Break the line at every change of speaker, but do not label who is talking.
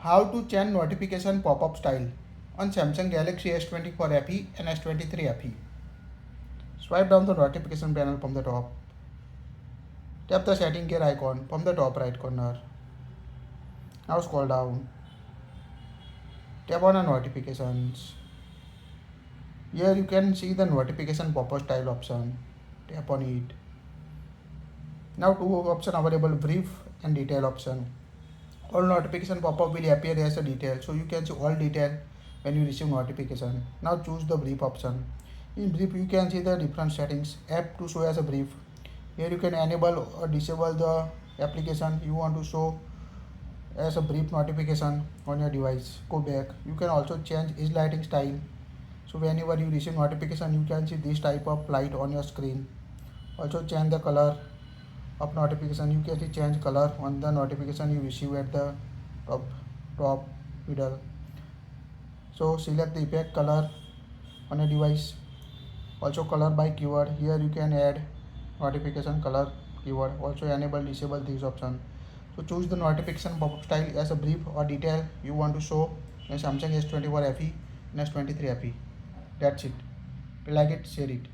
How to change notification pop-up style on Samsung Galaxy S24 FE and S23 FE. Swipe down the notification panel from the top. Tap the setting gear icon from the top right corner. Now scroll down. Tap on the notifications. Here you can see the notification pop-up style option. Tap on it. Now two options available, brief and detail option. All notification pop-up will appear as a detail, so you can see all detail when you receive notification. Now choose the brief option. In brief you can see the different settings. App to show as a brief. Here you can enable or disable the application you want to show as a brief notification on your device. Go back. You can also change its lighting style. So whenever you receive notification you can see this type of light on your screen. Also change the color of notification. You can see change color on the notification you receive at the top middle. So select the effect color on a device. Also color by keyword. Here you can add notification color keyword. Also enable disable this option. So choose the notification pop-up style as a brief or detail you want to show in Samsung S24 FE and S23 FE. That's it. If you like it, share it.